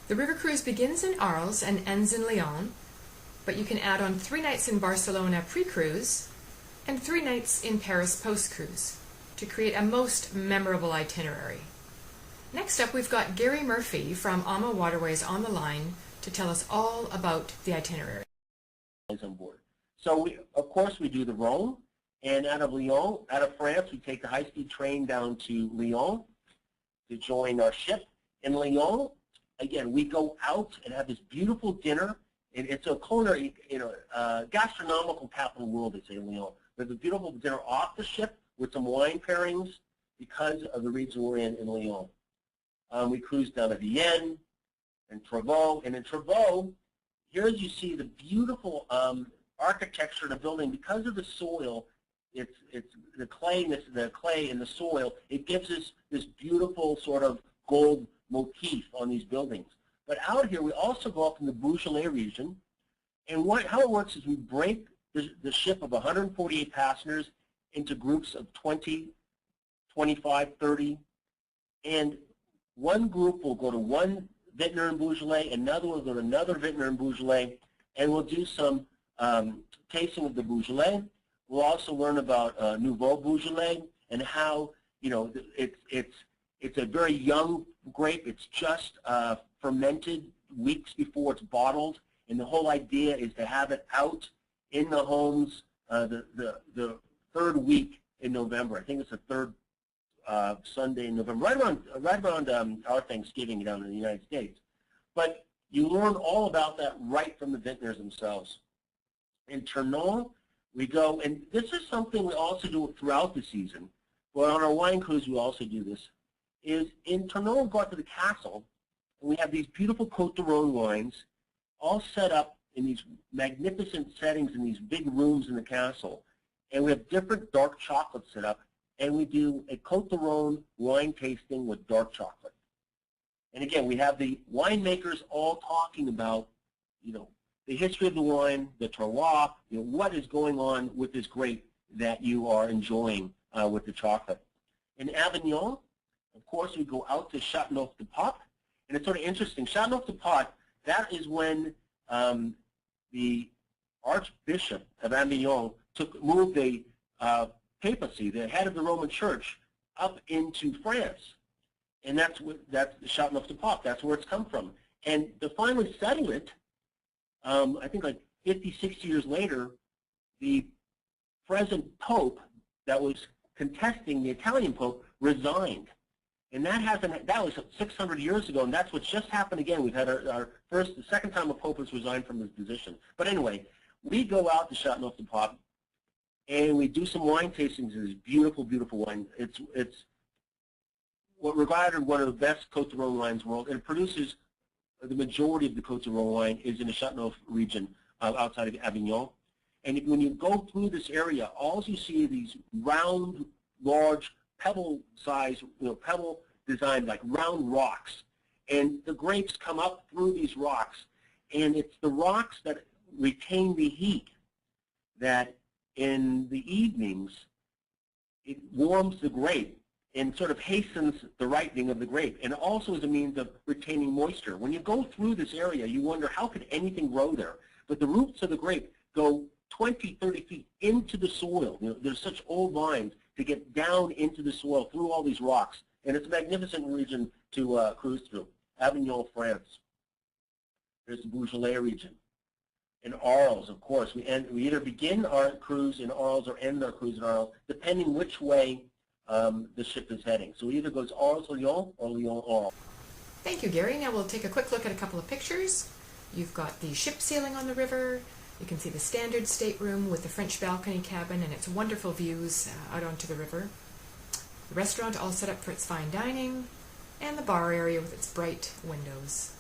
The river cruise begins in Arles and ends in Lyon, but you can add on 3 nights in Barcelona pre-cruise and 3 nights in Paris post-cruise to create a most memorable itinerary. Next up, we've got Gary Murphy from AMA Waterways on the line to tell us all about the itinerary. On board. So, of course, we do the Rhone, and out of France, we take the high-speed train down to Lyon to join our ship. In Lyon, again, we go out and have this beautiful dinner. It's a culinary, gastronomical capital of the world, they say, in Lyon. There's a beautiful dinner off the ship with some wine pairings because of the region we're in Lyon. We cruise down to Vienne and Trévoux. And in Trévoux, here as you see the beautiful architecture of the building, because of the soil, it's the clay in the soil, it gives us this beautiful sort of gold motif on these buildings. But out here, we also go up in the Beaujolais region, and how it works is we break the ship of 148 passengers into groups of 20, 25, 30, and one group will go to one vintner in Beaujolais, another will go to another vintner in Beaujolais, and we'll do some tasting of the Beaujolais. We'll also learn about Nouveau Beaujolais and how, it's a very young grape. It's just fermented weeks before it's bottled, and the whole idea is to have it out in the homes the third week in November. I think it's the third Sunday in November, right around our Thanksgiving down in the United States. But you learn all about that right from the vintners themselves. In Tournon, we go, and this is something we also do throughout the season, but on our wine cruise we also do this, is in Tournon we go out to the castle, and we have these beautiful Côte de Rhone wines all set up in these magnificent settings in these big rooms in the castle. And we have different dark chocolates set up, and we do a Côte de Rhone wine tasting with dark chocolate. And again, we have the winemakers all talking about, the history of the wine, the terroir, what is going on with this grape that you are enjoying with the chocolate. In Avignon, of course, we go out to Châteauneuf-du-Pape, and it's sort of interesting. Châteauneuf-du-Pape, that is when the Archbishop of Avignon moved the papacy, the head of the Roman Church, up into France. And that's Châteauneuf-du-Pape. That's where it's come from. And to finally settle it, I think like 50, 60 years later, the present Pope that was contesting the Italian Pope resigned. And that was 600 years ago, and that's what's just happened again. We've had the second time a Pope has resigned from his position. But anyway, we go out to Châteauneuf-du-Pape, and we do some wine tastings of this beautiful, beautiful wine. It's what regarded one of the best Côte de Rhone wines in the world, and it produces the majority of the Côte de Rhone wine is in the Châteauneuf region outside of Avignon. And when you go through this area, all you see are these round, large, pebble-sized, pebble designed like round rocks. And the grapes come up through these rocks, and it's the rocks that retain the heat that in the evenings it warms the grape and sort of hastens the ripening of the grape, and also as a means of retaining moisture. When you go through this area, you wonder how could anything grow there? But the roots of the grape go 20, 30 feet into the soil. There's such old lines to get down into the soil through all these rocks, and it's a magnificent region to cruise through. Avignon, France. There's the Beaujolais region. In Arles, of course, we either begin our cruise in Arles or end our cruise in Arles, depending which way the ship is heading. So it either goes Arles-Lyon or Lyon-Arles. Thank you, Gary. Now we'll take a quick look at a couple of pictures. You've got the ship sailing on the river. You can see the standard stateroom with the French balcony cabin and its wonderful views out onto the river. The restaurant all set up for its fine dining, and the bar area with its bright windows.